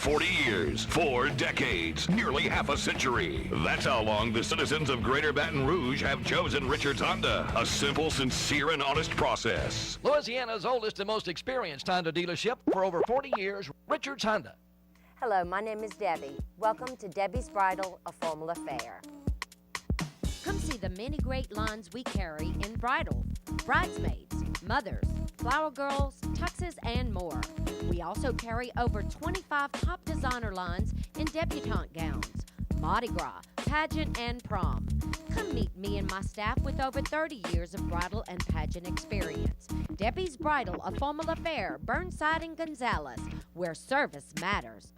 40 years, 4 decades, nearly half a century. That's how long the citizens of Greater Baton Rouge have chosen Richards Honda. A simple, sincere, and honest process. Louisiana's oldest and most experienced Honda dealership for over 40 years, Richards Honda. Hello, my name is Debbie. Welcome to Debbie's Bridal, a formal affair. Come see the many great lines we carry in bridal, bridesmaids, mothers, flower girls, tuxes, and more. We also carry over 25 top designer lines in debutante gowns, Mardi Gras, pageant, and prom. Come meet me and my staff with over 30 years of bridal and pageant experience. Debbie's Bridal, a formal affair, Burnside and Gonzales, where service matters.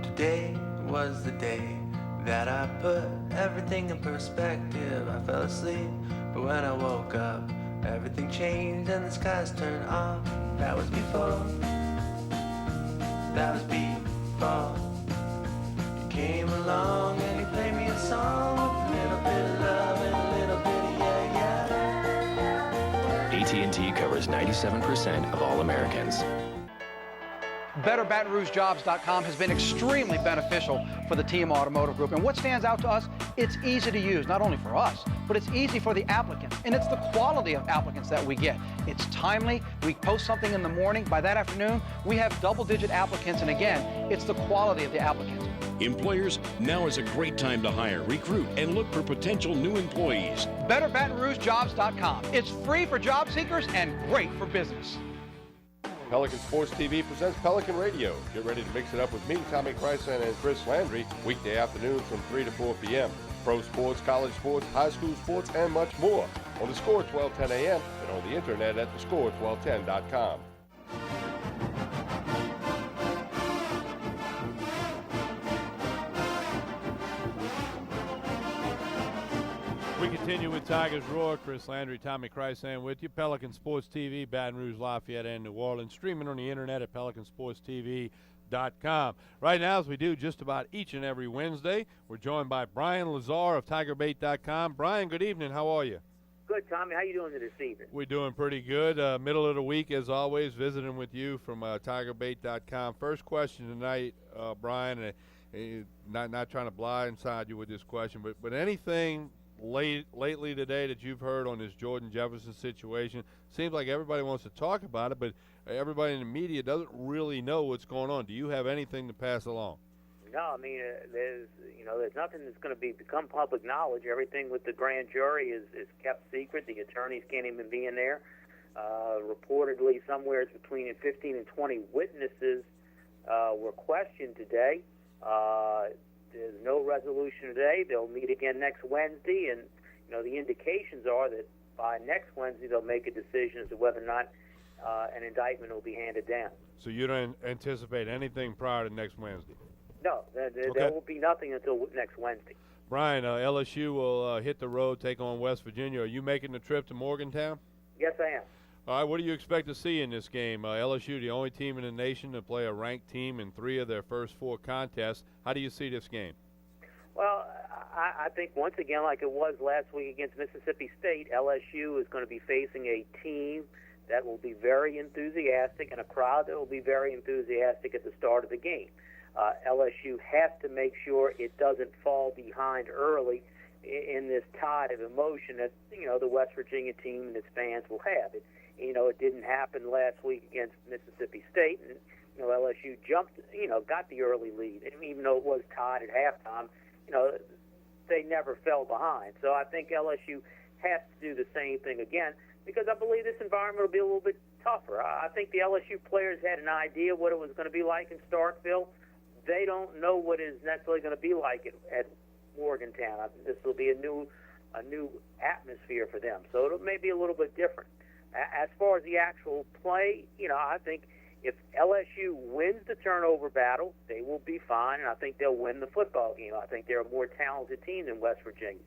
Today was the day that I put everything in perspective. I fell asleep, but when I woke up, everything changed and the skies turned off. That was before. That was before. You came along and you played me a song with a little bit of love and a little bit of yeah. AT&T covers 97% of all Americans. BetterBatonRougeJobs.com has been extremely beneficial for the TM Automotive Group. And what stands out to us, it's easy to use, not only for us, but it's easy for the applicants. And it's the quality of applicants that we get. It's timely. We post something in the morning. By that afternoon, we have double-digit applicants. And again, it's the quality of the applicants. Employers, now is a great time to hire, recruit, and look for potential new employees. BetterBatonRougeJobs.com. It's free for job seekers and great for business. Pelican Sports TV presents Pelican Radio. Get ready to mix it up with me, Tommy Krysan, and Chris Landry, weekday afternoons from 3 to 4 p.m. Pro sports, college sports, high school sports, and much more. On the Score 1210 a.m. and on the internet at thescore1210.com. We continue with Tigers Roar. Chris Landry, Tommy Krysan with you. Pelican Sports TV, Baton Rouge, Lafayette, and New Orleans. Streaming on the internet at PelicanSportsTV.com. Right now, as we do just about each and every Wednesday, we're joined by Brian Lazar of TigerBait.com. Brian, good evening. How are you? Good, Tommy. How you doing this evening? We're doing pretty good. Middle of the week, as always, visiting with you from TigerBait.com. First question tonight, Brian, not trying to blindside you with this question, but anything lately today that you've heard on this Jordan Jefferson situation? Seems like everybody wants to talk about it, but everybody in the media doesn't really know what's going on. Do you have anything to pass along? No, I mean, there's nothing that's going to become public knowledge. Everything with the grand jury is kept secret. The attorneys can't even be in there. Reportedly, somewhere it's between 15 and 20 witnesses were questioned today. There's no resolution today. They'll meet again next Wednesday, and the indications are that by next Wednesday they'll make a decision as to whether or not an indictment will be handed down. So you don't anticipate anything prior to next Wednesday? No, there will be nothing until next Wednesday. Brian, LSU will hit the road, take on West Virginia. Are you making the trip to Morgantown? Yes, I am. All right, what do you expect to see in this game? LSU, the only team in the nation to play a ranked team in 3 of their first 4 contests. How do you see this game? Well, I think once again, like it was last week against Mississippi State, LSU is going to be facing a team that will be very enthusiastic and a crowd that will be very enthusiastic at the start of the game. LSU has to make sure it doesn't fall behind early in this tide of emotion that, the West Virginia team and its fans will have. It didn't happen last week against Mississippi State, and, LSU jumped, got the early lead. And even though it was tied at halftime, they never fell behind. So I think LSU has to do the same thing again, because I believe this environment will be a little bit tougher. I think the LSU players had an idea what it was going to be like in Starkville. They don't know what it is necessarily going to be like at Morgantown. This will be a new atmosphere for them, so it may be a little bit different. As far as the actual play, I think if LSU wins the turnover battle, they will be fine, and I think they'll win the football game. I think they're a more talented team than West Virginia.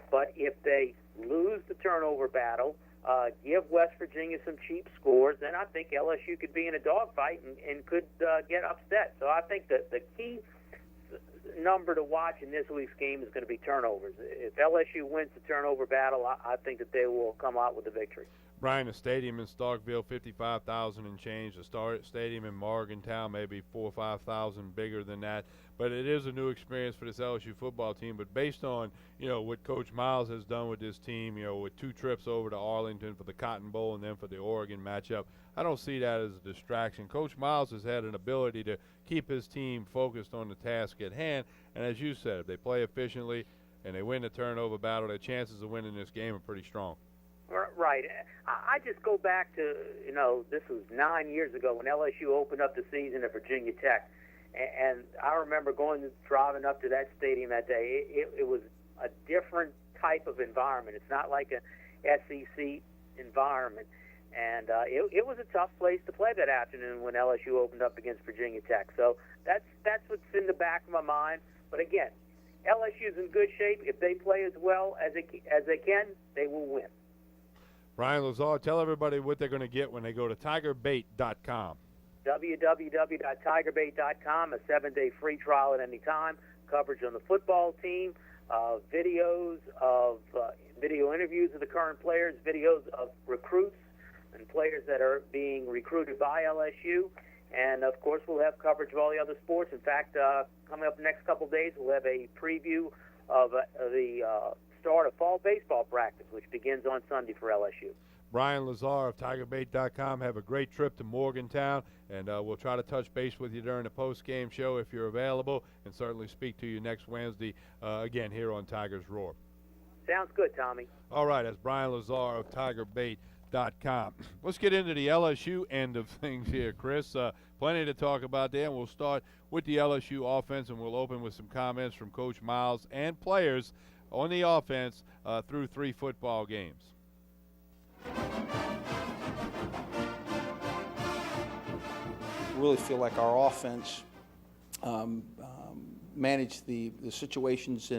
But if they lose the turnover battle, give West Virginia some cheap scores, then I think LSU could be in a dogfight and could get upset. So I think that the key number to watch in this week's game is going to be turnovers. If LSU wins the turnover battle, I think that they will come out with the victory. Brian, the stadium in Starkville, 55,000 and change. The stadium in Morgantown, maybe 4,000 or 5,000 bigger than that. But it is a new experience for this LSU football team. But based on, what Coach Miles has done with this team, with 2 trips over to Arlington for the Cotton Bowl and then for the Oregon matchup, I don't see that as a distraction. Coach Miles has had an ability to keep his team focused on the task at hand. And as you said, if they play efficiently and they win the turnover battle, their chances of winning this game are pretty strong. Right. I just go back to, this was 9 years ago when LSU opened up the season at Virginia Tech. And I remember driving up to that stadium that day. It was a different type of environment. It's not like a SEC environment. And it was a tough place to play that afternoon when LSU opened up against Virginia Tech. So that's what's in the back of my mind. But again, LSU's in good shape. If they play as well as they can, they will win. Brian Lazar, tell everybody what they're going to get when they go to tigerbait.com. www.tigerbait.com, a 7-day free trial at any time, coverage on the football team, videos of video interviews of the current players, videos of recruits and players that are being recruited by LSU, and of course we'll have coverage of all the other sports. In fact, coming up the next couple of days, we'll have a preview of the start of fall baseball practice, which begins on Sunday for LSU. Brian Lazar of TigerBait.com. Have a great trip to Morgantown, and we'll try to touch base with you during the post-game show if you're available, and certainly speak to you next Wednesday again here on Tigers Roar. Sounds good, Tommy. All right, that's Brian Lazar of TigerBait.com. Let's get into the LSU end of things here, Chris. Plenty to talk about there, and we'll start with the LSU offense, and we'll open with some comments from Coach Miles and players on the offense through 3 football games. Really feel like our offense managed the situations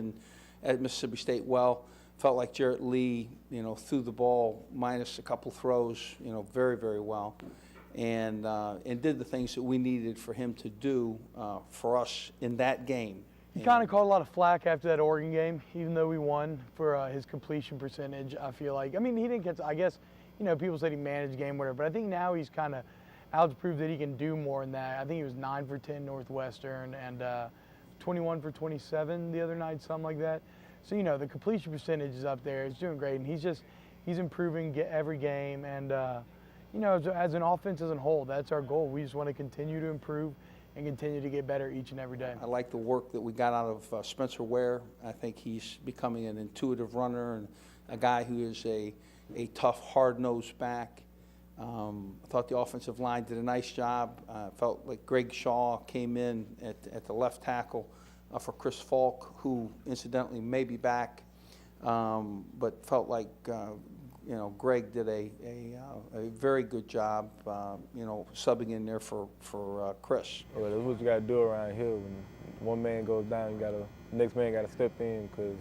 at Mississippi State well. Felt like Jarrett Lee, threw the ball minus a couple throws, very, very well, and did the things that we needed for him to do for us in that game. He kind of caught a lot of flack after that Oregon game, even though we won, for his completion percentage. I feel like, he didn't get, I guess, people said he managed the game, whatever, but I think now he's kind of out to prove that he can do more than that. I think he was 9 for 10 Northwestern and 21 for 27 the other night, something like that. So, the completion percentage is up there. He's doing great, and he's improving every game. And, as an offense as a whole, that's our goal. We just want to continue to improve and continue to get better each and every day. I like the work that we got out of Spencer Ware. I think he's becoming an intuitive runner and a guy who is a tough, hard-nosed back. I thought the offensive line did a nice job. Felt like Greg Shaw came in at the left tackle for Chris Falk, who incidentally may be back, but felt like Greg did a very good job, subbing in there for Chris. Well, that's what you got to do around here. When one man goes down, the next man got to step in, because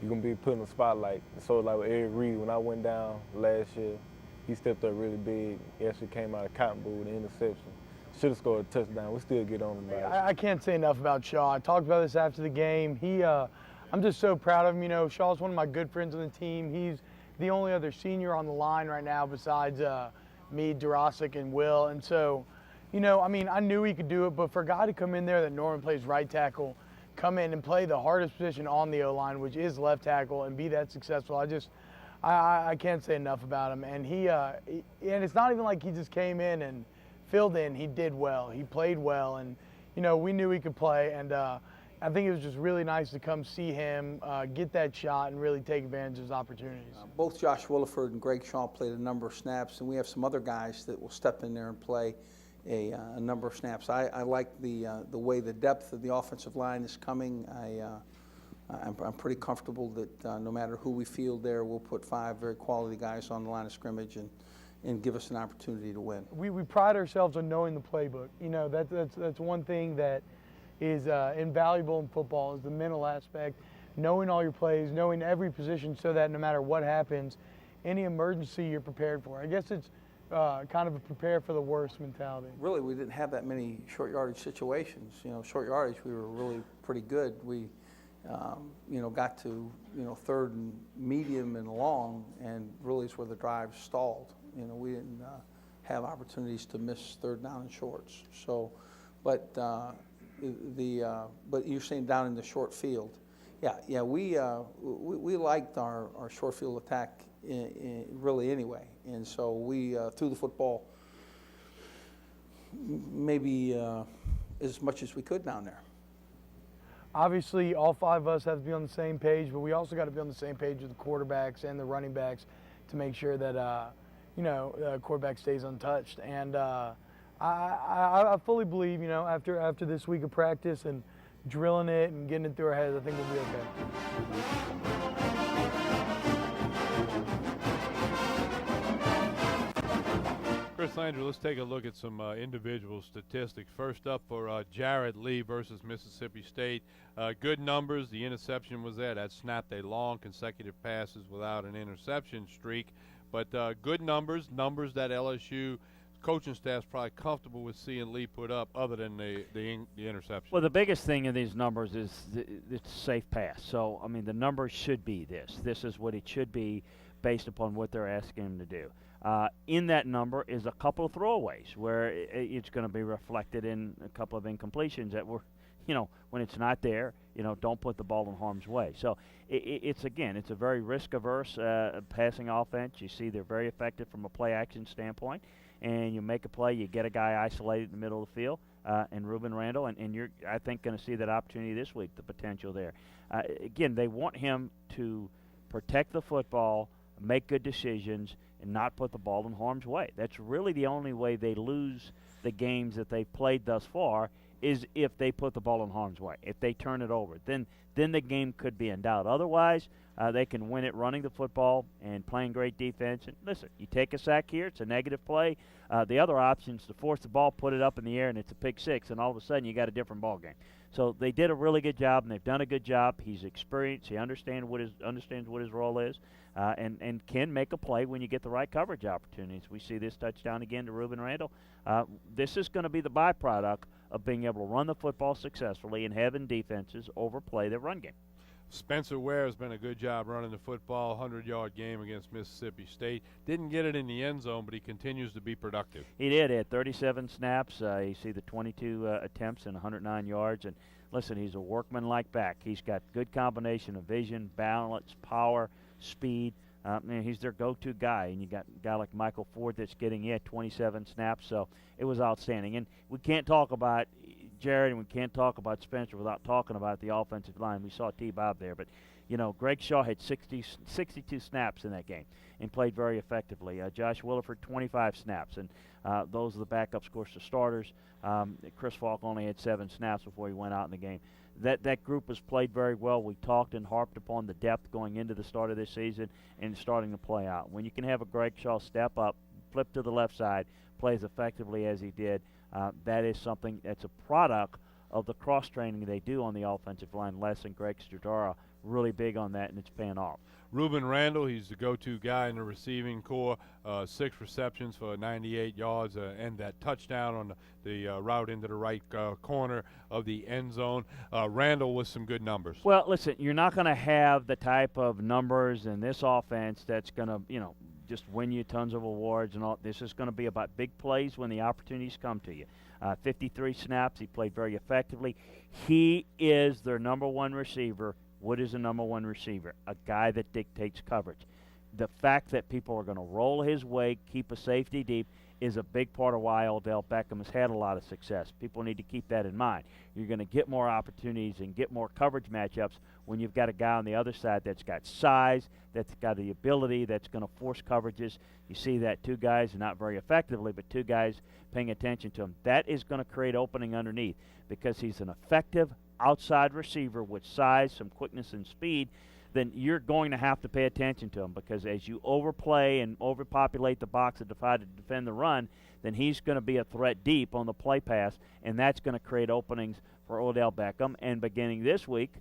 you're going to be put in the spotlight. So like with Eric Reed, when I went down last year, he stepped up really big. He actually came out of Cotton Bowl with an interception. Should have scored a touchdown. We still get on him. I can't say enough about Shaw. I talked about this after the game. I'm just so proud of him. Shaw's one of my good friends on the team. He's the only other senior on the line right now besides me, Durasic, and Will. And so, I knew he could do it, but for a guy to come in there that normally plays right tackle, come in and play the hardest position on the O-line, which is left tackle, and be that successful, I can't say enough about him. And and it's not even like he just came in and filled in. He did well. He played well, and we knew he could play. And I think it was just really nice to come see him get that shot and really take advantage of his opportunities. Both Josh Williford and Greg Shaw played a number of snaps, and we have some other guys that will step in there and play a number of snaps. I like the way the depth of the offensive line is coming. I'm pretty comfortable that no matter who we field there, we'll put 5 very quality guys on the line of scrimmage and give us an opportunity to win. We pride ourselves on knowing the playbook. That's one thing that is invaluable in football, is the mental aspect, knowing all your plays, knowing every position, so that no matter what happens, any emergency you're prepared for. I guess it's kind of a prepare for the worst mentality. Really, we didn't have that many short yardage situations. Short yardage, we were really pretty good. We, got to, third and medium and long, and really is where the drive stalled. We didn't have opportunities to miss third down and shorts. So, but you're saying down in the short field. Yeah, we liked our short field attack really anyway, and so we threw the football maybe as much as we could down there. Obviously, all 5 of us have to be on the same page, but we also got to be on the same page with the quarterbacks and the running backs to make sure that the quarterback stays untouched. And I fully believe, after this week of practice and drilling it and getting it through our heads, I think we'll be okay. Chris Landry, let's take a look at some individual statistics. First up for Jared Lee versus Mississippi State. Good numbers. The interception was there. That snapped a long consecutive passes without an interception streak. But good numbers that LSU coaching staff's probably comfortable with seeing Lee put up, other than the interception. Well, the biggest thing in these numbers is it's a safe pass. So, I mean, the numbers should be this. This is what it should be based upon what they're asking him to do. In that number is a couple of throwaways where it's going to be reflected in a couple of incompletions that were, when it's not there, don't put the ball in harm's way. So it's a very risk-averse passing offense. You see they're very effective from a play-action standpoint. And you make a play, you get a guy isolated in the middle of the field, and Ruben Randall, and you're, I think, going to see that opportunity this week, the potential there. Again, they want him to protect the football, make good decisions, and not put the ball in harm's way. That's really the only way they lose the games that they've played thus far, is if they put the ball in harm's way. If they turn it over, then the game could be in doubt. Otherwise, they can win it running the football and playing great defense. And listen, you take a sack here, it's a negative play. The other option is to force the ball, put it up in the air, and it's a pick six, and all of a sudden you got a different ball game. So they did a really good job, and they've done a good job. He's experienced. He understands what his role is, and can make a play when you get the right coverage opportunities. We see this touchdown again to Ruben Randall. This is going to be the byproduct of being able to run the football successfully and having defenses overplay their run game. Spencer Ware has been a good job running the football, 100-yard game against Mississippi State. Didn't get it in the end zone, but he continues to be productive. He did. He had 37 snaps. You see the 22 attempts and 109 yards. And listen, he's a workman-like back. He's got good combination of vision, balance, power, speed. He's their go-to guy. And you got a guy like Michael Ford that's getting 27 snaps. So it was outstanding. And we can't talk about Jared, and we can't talk about Spencer without talking about the offensive line. We saw T-Bob there, but Greg Shaw had 62 snaps in that game and played very effectively. Josh Williford, 25 snaps, and those are the backups, of course, the starters. Chris Falk only had 7 snaps before he went out in the game. That group has played very well. We talked and harped upon the depth going into the start of this season and starting to play out. When you can have a Greg Shaw step up, flip to the left side, play as effectively as he did, that is something that's a product of the cross-training they do on the offensive line. Les and Greg Studara really big on that, and it's paying off. Ruben Randall, he's the go-to guy in the receiving corps. 6 receptions for 98 yards and that touchdown on the route into the right corner of the end zone. Randall with some good numbers. Well, listen, you're not going to have the type of numbers in this offense that's going to, just win you tons of awards and all. This is going to be about big plays when the opportunities come to you. 53 snaps. He played very effectively. He is their number one receiver. What is a number one receiver? A guy that dictates coverage. The fact that people are going to roll his way, keep a safety deep, is a big part of why Odell Beckham has had a lot of success. People need to keep that in mind. You're going to get more opportunities and get more coverage matchups when you've got a guy on the other side that's got size, that's got the ability, that's going to force coverages. You see that 2 guys, not very effectively, but 2 guys paying attention to him. That is going to create opening underneath because he's an effective outside receiver with size, some quickness and speed. Then you're going to have to pay attention to him because as you overplay and overpopulate the box to defend the run, then he's going to be a threat deep on the play pass, and that's going to create openings for Odell Beckham. And beginning this week,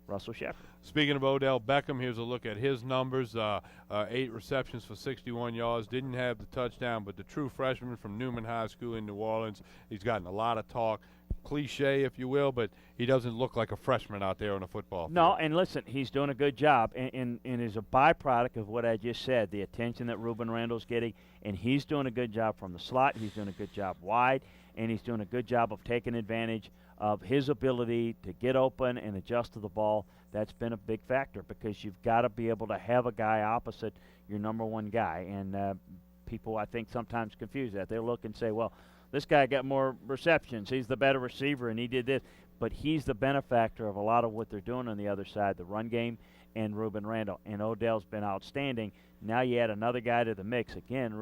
Russell Shepard. Speaking of Odell Beckham, here's a look at his numbers. 8 receptions for 61 yards. Didn't have the touchdown, but the true freshman from Newman High School in New Orleans, he's gotten a lot of talk. cliche, if you will, but he doesn't look like a freshman out there on the football field. No, and listen, he's doing a good job, and is a byproduct of what I just said, the attention that Ruben Randall's getting, and he's doing a good job from the slot, he's doing a good job wide, and he's doing a good job of taking advantage of his ability to get open and adjust to the ball. That's been a big factor because you've got to be able to have a guy opposite your number one guy, and people, I think, sometimes confuse that. They look and say, well, this guy got more receptions, he's the better receiver, and he did this. But he's the benefactor of a lot of what they're doing on the other side, the run game and Ruben Randall. And Odell's been outstanding. Now you add another guy to the mix, again,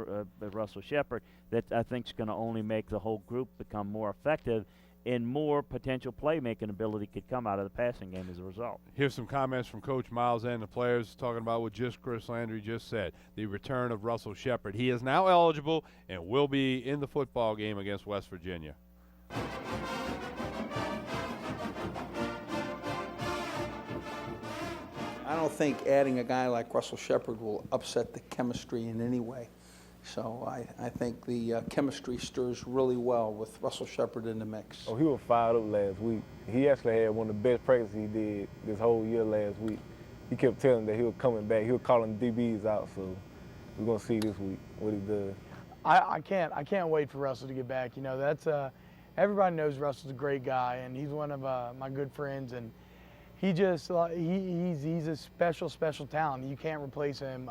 Russell Shepard, that I think is going to only make the whole group become more effective, and more potential playmaking ability could come out of the passing game as a result. Here's some comments from Coach Miles and the players talking about what Chris Landry just said, the return of Russell Shepard. He is now eligible and will be in the football game against West Virginia. I don't think adding a guy like Russell Shepard will upset the chemistry in any way. So I think the chemistry stirs really well with Russell Shepard in the mix. Oh, he was fired up last week. He actually had one of the best practices he did this whole year last week. He kept telling that he was coming back. He was calling DBs out, so we're going to see this week what he does. I can't wait for Russell to get back. You know, that's everybody knows Russell's a great guy, and he's one of my good friends, and he just he's a special talent. You can't replace him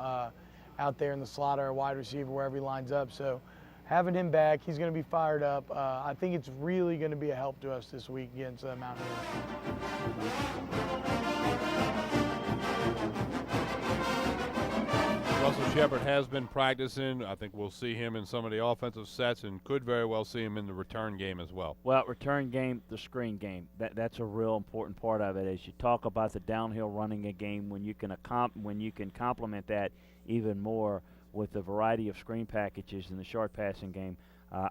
out there in the slot or a wide receiver, wherever he lines up. So having him back, he's going to be fired up. I think it's really going to be a help to us this week against Mountaineers. Russell Shepard has been practicing. I think we'll see him in some of the offensive sets and could very well see him in the return game as well. Well, return game, the screen game, that's a real important part of it. As you talk about the downhill running a game, when you can complement that even more with the variety of screen packages in the short passing game,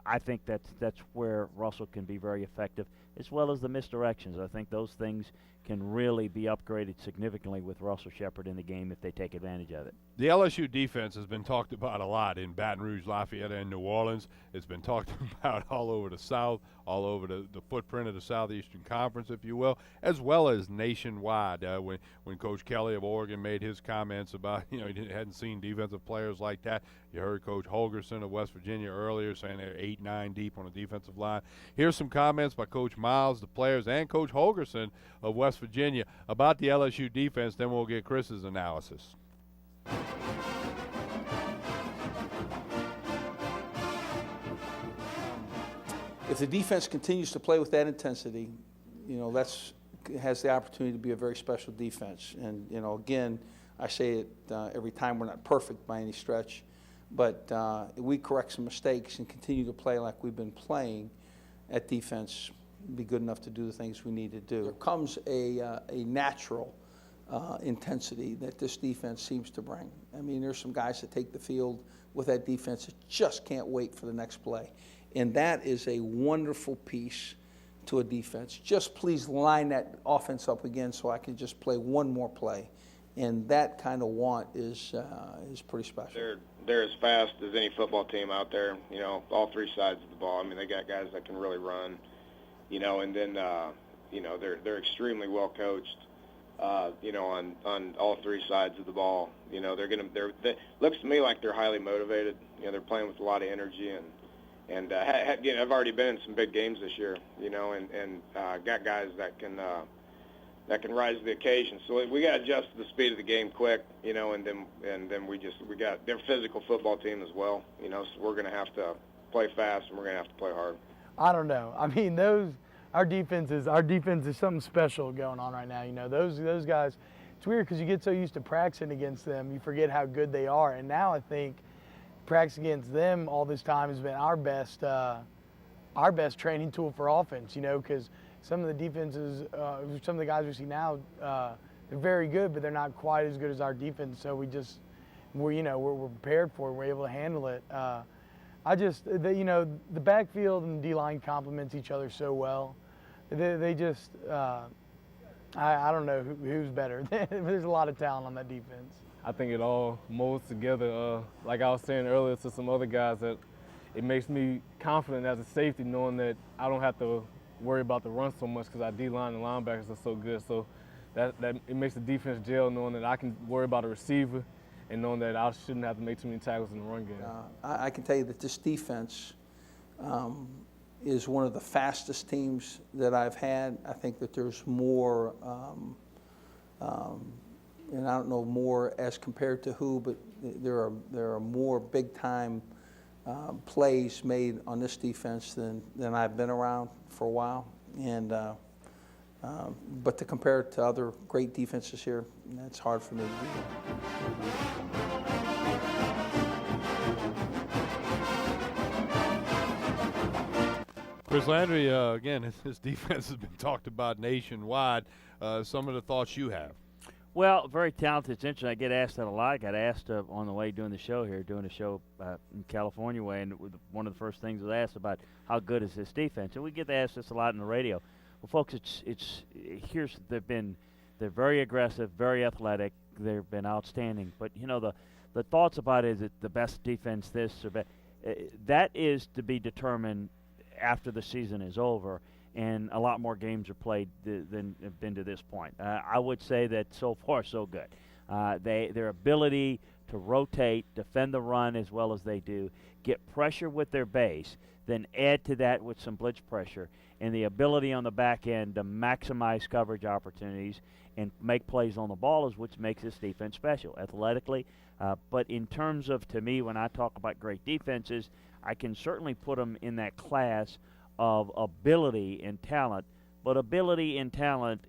I think that's where Russell can be very effective, as well as the misdirections. I think those things can really be upgraded significantly with Russell Shepard in the game if they take advantage of it. The LSU defense has been talked about a lot in Baton Rouge, Lafayette, and New Orleans. It's been talked about all over the South, all over the footprint of the Southeastern Conference, if you will, as well as nationwide. When Coach Kelly of Oregon made his comments about, he hadn't seen defensive players like that. You heard Coach Holgerson of West Virginia earlier saying they're 8-9 deep on the defensive line. Here's some comments by Coach Miles, the players, and Coach Holgerson of West Virginia about the LSU defense. Then we'll get Chris's analysis. If the defense continues to play with that intensity, has the opportunity to be a very special defense. And again, I say it every time, we're not perfect by any stretch, but if we correct some mistakes and continue to play like we've been playing at defense, be good enough to do the things we need to do. There comes a natural intensity that this defense seems to bring. I mean, there's some guys that take the field with that defense that just can't wait for the next play. And that is a wonderful piece to a defense. Just please line that offense up again so I can just play one more play. And that kind of want is pretty special. They're as fast as any football team out there, all three sides of the ball. I mean, they got guys that can really run, and then, they're extremely well coached, on all three sides of the ball. Looks to me like they're highly motivated. They're playing with a lot of energy, and I've already been in some big games this year, and got guys that can rise to the occasion. So we got to adjust to the speed of the game quick, and then we got their physical football team as well, so we're going to have to play fast and we're going to have to play hard. I don't know. I mean, our defense is something special going on right now. Those guys. It's weird because you get so used to practicing against them, you forget how good they are. And now I think practice against them all this time has been our best training tool for offense. Because some of the defenses, some of the guys we see now, they're very good, but they're not quite as good as our defense. So we're prepared for it. We're able to handle it. The backfield and D-line complements each other so well. They just, I don't know who's better. There's a lot of talent on that defense. I think it all molds together. Like I was saying earlier to some other guys, that it makes me confident as a safety knowing that I don't have to worry about the run so much because our D-line and linebackers are so good. So that it makes the defense gel knowing that I can worry about a receiver and knowing that I shouldn't have to make too many tackles in the run game. I can tell you that this defense is one of the fastest teams that I've had. I think that there's more, and I don't know more as compared to who, but there are more big-time plays made on this defense than I've been around for a while. And but to compare it to other great defenses here, that's hard for me to do. Chris Landry, again, his defense has been talked about nationwide. Some of the thoughts you have. Well, very talented. It's interesting. I get asked that a lot. I got asked on the way doing a show in California way, and one of the first things was asked about how good is this defense. And we get asked this a lot on the radio. Well, folks, they're very aggressive, very athletic. They've been outstanding. But the thoughts about is it the best defense this or that is to be determined after the season is over. And a lot more games are played than have been to this point. I would say that so far so good. Their ability to rotate, defend the run as well as they do, get pressure with their base, then add to that with some blitz pressure, and the ability on the back end to maximize coverage opportunities and make plays on the ball is what makes this defense special, athletically. But in terms of, to me, when I talk about great defenses, I can certainly put them in that class of ability and talent, but ability and talent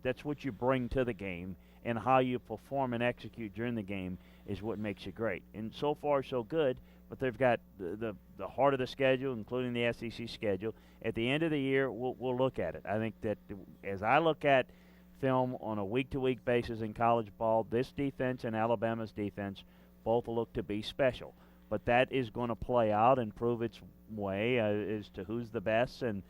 that's what you bring to the game, and how you perform and execute during the game is what makes you great. And so far so good, but they've got the heart of the schedule, including the SEC schedule. At the end of the year, we'll look at it. I think that as I look at film on a week-to-week basis in college ball, this defense and Alabama's defense both look to be special. But that is going to play out and prove its way as to who's the best, and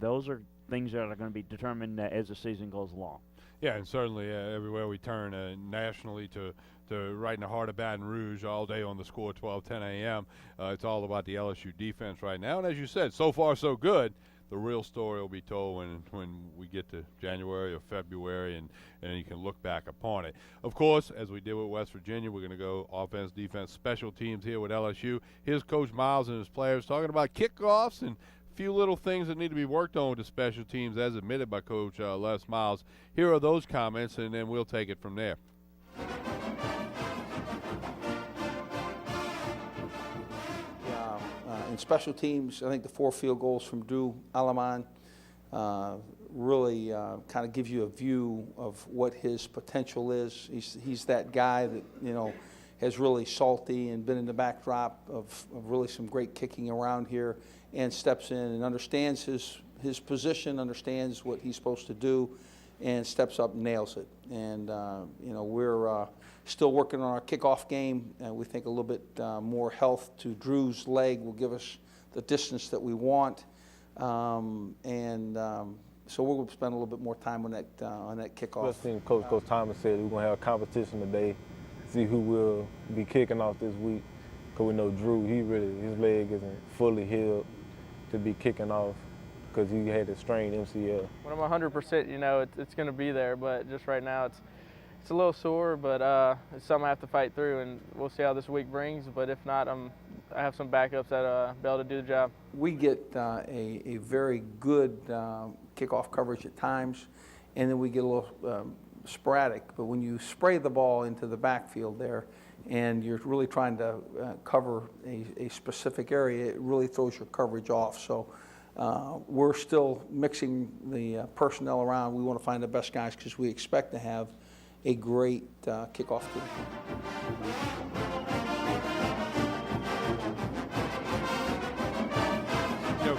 those are things that are going to be determined as the season goes along. Yeah, and certainly everywhere we turn nationally to right in the heart of Baton Rouge all day on the score 12:10 a.m. It's all about the LSU defense right now, and as you said, so far so good. The real story will be told when we get to January or February, and you can look back upon it. Of course, as we did with West Virginia, we're going to go offense, defense, special teams here with LSU. Here's Coach Miles and his players talking about kickoffs and a few little things that need to be worked on with the special teams, as admitted by Coach Les Miles. Here are those comments, and then we'll take it from there. In special teams, I think the 4 field goals from Drew Alleman really kind of gives you a view of what his potential is. He's that guy that has really salty and been in the backdrop of really some great kicking around here, and steps in and understands his position, understands what he's supposed to do, and steps up and nails it. And we're still working on our kickoff game, and we think a little bit more health to Drew's leg will give us the distance that we want. So we're going to spend a little bit more time on that kickoff. First thing Coach Thomas said, we're going to have a competition today, see who will be kicking off this week. Because we know Drew, his leg isn't fully healed to be kicking off, because he had a strained MCL. When I'm 100%, it's going to be there, but just right now it's a little sore, but it's something I have to fight through, and we'll see how this week brings. But if not, I have some backups that be able to do the job. We get a very good kickoff coverage at times, and then we get a little sporadic. But when you spray the ball into the backfield there, and you're really trying to cover a specific area, it really throws your coverage off. So we're still mixing the personnel around. We want to find the best guys because we expect to have a great kickoff team.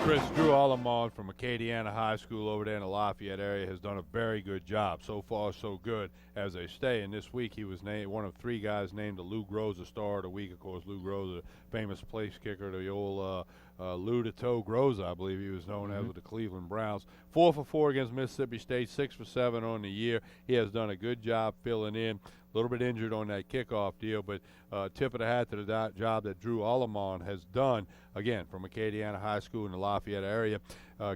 Chris, Drew Alleman from Acadiana High School over there in the Lafayette area has done a very good job. So far, so good as they stay. And this week he was named one of 3 guys named the Lou Groza Star of the Week. Of course, Lou Groza, famous place kicker, the old Lou the Toe Groza, I believe he was known as, with the Cleveland Browns. 4 for 4 against Mississippi State, 6 for 7 on the year. He has done a good job filling in. little bit injured on that kickoff deal, but tip of the hat to the job that Drew Allemon has done, again, from Acadiana High School in the Lafayette area.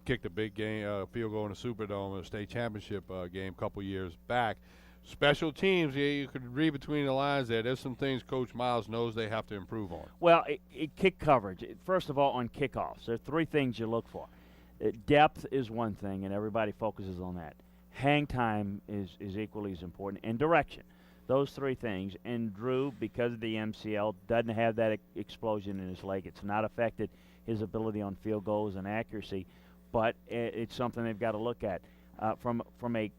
Kicked a big game, field goal in the Superdome in a state championship game a couple years back. Special teams, yeah, you could read between the lines there. There's some things Coach Miles knows they have to improve on. Well, kick coverage. First of all, on kickoffs, there are three things you look for. Depth is one thing, and everybody focuses on that. Hang time is equally as important, and direction. Those three things. And Drew, because of the MCL, doesn't have that explosion in his leg. It's not affected his ability on field goals and accuracy, but it's something they've got to look at. From a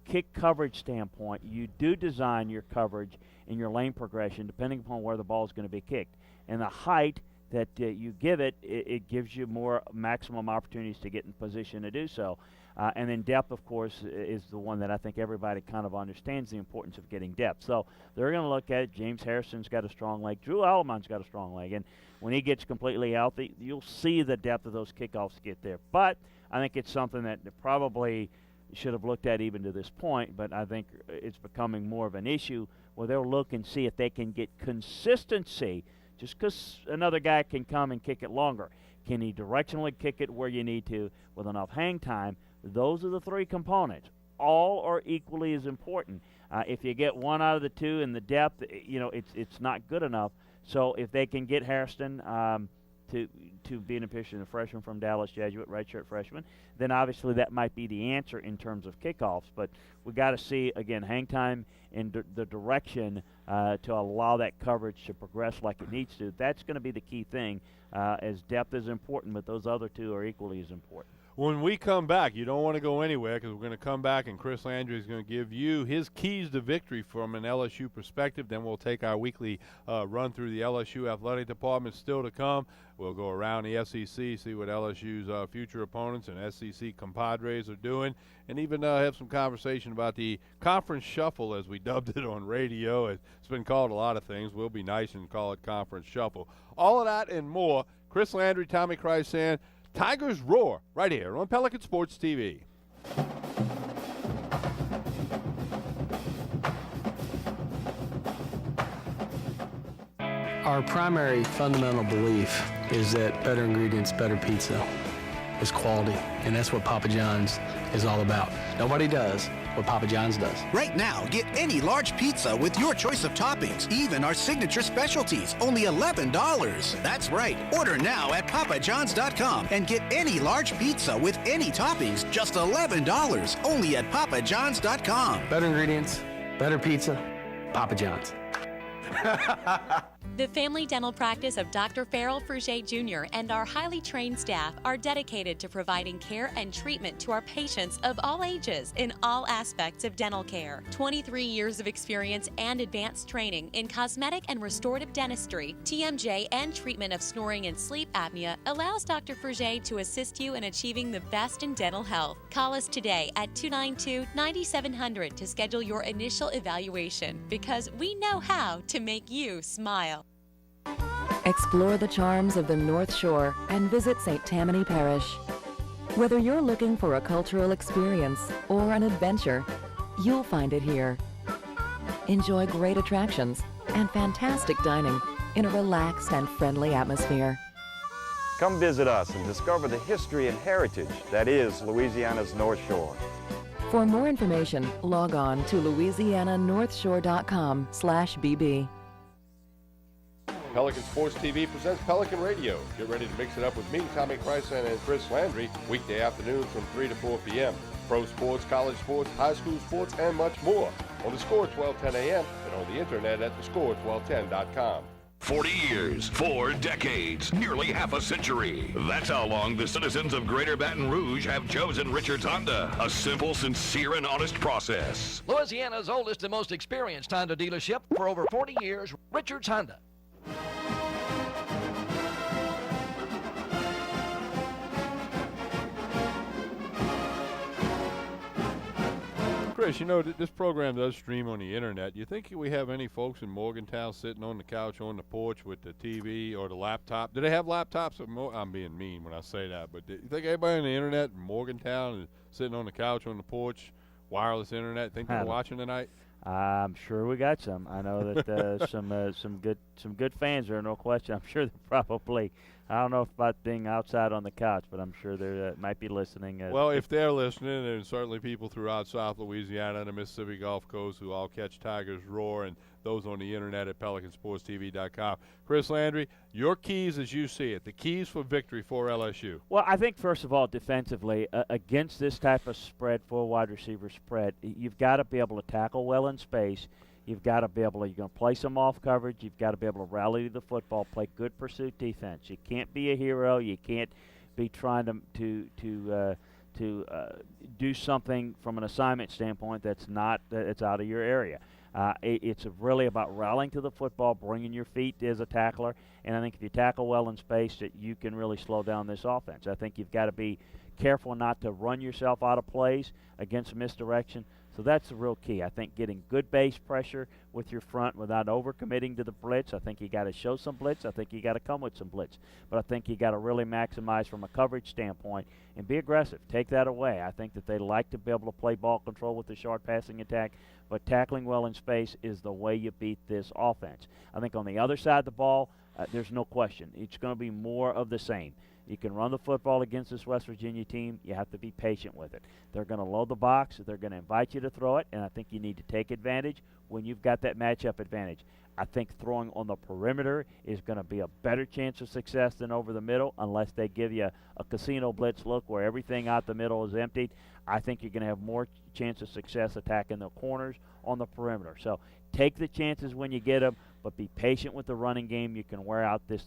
kick coverage standpoint, you do design your coverage and your lane progression depending upon where the ball is going to be kicked. And the height that you give it, it gives you more maximum opportunities to get in position to do so. And then depth, of course, is the one that I think everybody kind of understands the importance of getting depth. So they're going to look at it. James Harrison's got a strong leg. Drew Alleman's got a strong leg. And when he gets completely healthy, you'll see the depth of those kickoffs get there. But I think it's something that probably should have looked at even to this point, but I think it's becoming more of an issue where they'll look and see if they can get consistency. Just because another guy can come and kick it longer, can he directionally kick it where you need to with enough hang time? Those are the three components. All are equally as important. If you get one out of the two in the depth, it's not good enough. So if they can get Hairston to be in a position, a freshman from Dallas Jesuit, redshirt freshman, then obviously that might be the answer in terms of kickoffs. But we got to see, again, hang time and the direction to allow that coverage to progress like it needs to. That's going to be the key thing, as depth is important, but those other two are equally as important. When we come back, you don't want to go anywhere because we're going to come back and Chris Landry is going to give you his keys to victory from an LSU perspective. Then we'll take our weekly run through the LSU athletic department still to come. We'll go around the SEC, see what LSU's future opponents and SEC compadres are doing, and even have some conversation about the conference shuffle, as we dubbed it on radio. It's been called a lot of things. We'll be nice and call it conference shuffle. All of that and more. Chris Landry, Tommy Chrysan, Tigers Roar, right here on Pelican Sports TV. Our primary fundamental belief is that better ingredients, better pizza is quality, and that's what Papa John's is all about. Nobody does what Papa John's does. Right now, get any large pizza with your choice of toppings, even our signature specialties, only $11. That's right. Order now at papajohns.com and get any large pizza with any toppings, just $11, only at papajohns.com. Better ingredients, better pizza, Papa John's. The family dental practice of Dr. Farrell Fruget Jr. and our highly trained staff are dedicated to providing care and treatment to our patients of all ages in all aspects of dental care. 23 years of experience and advanced training in cosmetic and restorative dentistry, TMJ, and treatment of snoring and sleep apnea allows Dr. Fruget to assist you in achieving the best in dental health. Call us today at 292-9700 to schedule your initial evaluation, because we know how to make you smile. Explore the charms of the North Shore and visit St. Tammany Parish. Whether you're looking for a cultural experience or an adventure, you'll find it here. Enjoy great attractions and fantastic dining in a relaxed and friendly atmosphere. Come visit us and discover the history and heritage that is Louisiana's North Shore. For more information, log on to louisiananorthshore.com/bb. Pelican Sports TV presents Pelican Radio. Get ready to mix it up with me, Tommy Chrysan, and Chris Landry, weekday afternoons from 3 to 4 p.m. Pro sports, college sports, high school sports, and much more. On the Score 1210 a.m. and on the internet at thescore1210.com. 40 years, 4 decades, nearly half a century. That's how long the citizens of Greater Baton Rouge have chosen Richards Honda. A simple, sincere, and honest process. Louisiana's oldest and most experienced Honda dealership for over 40 years, Richards Honda. Chris, this program does stream on the internet. Do you think we have any folks in Morgantown sitting on the couch on the porch with the TV or the laptop? Do they have laptops? I'm being mean when I say that, but do you think everybody on the internet in Morgantown is sitting on the couch on the porch, wireless internet, think they're watching tonight? I'm sure we got some. I know that some good fans there, no question. I'm sure they're probably. I don't know about being outside on the couch, but I'm sure they might be listening. Well, if they're listening, and certainly people throughout South Louisiana and the Mississippi Gulf Coast who all catch Tigers Roar, and those on the internet at PelicanSportsTV.com. Chris Landry, your keys as you see it, the keys for victory for LSU. Well, I think, first of all, defensively, against this type of spread, full wide receiver spread, you've got to be able to tackle well in space. You've got to be able to, you're going to play some off coverage. You've got to be able to rally the football, play good pursuit defense. You can't be a hero. You can't be trying to do something from an assignment standpoint that's out of your area. It's really about rallying to the football, bringing your feet as a tackler, and I think if you tackle well in space, that you can really slow down this offense. I think you've got to be careful not to run yourself out of plays against misdirection. So that's the real key. I think getting good base pressure with your front without overcommitting to the blitz. I think you got to show some blitz. I think you got to come with some blitz. But I think you got to really maximize from a coverage standpoint and be aggressive. Take that away. I think that they like to be able to play ball control with the short passing attack, but tackling well in space is the way you beat this offense. I think on the other side of the ball, there's no question. It's going to be more of the same. You can run the football against this West Virginia team. You have to be patient with it. They're going to load the box. They're going to invite you to throw it, and I think you need to take advantage when you've got that matchup advantage. I think throwing on the perimeter is going to be a better chance of success than over the middle unless they give you a casino blitz look where everything out the middle is emptied. I think you're going to have more chance of success attacking the corners on the perimeter. So take the chances when you get them, but be patient with the running game. You can wear out this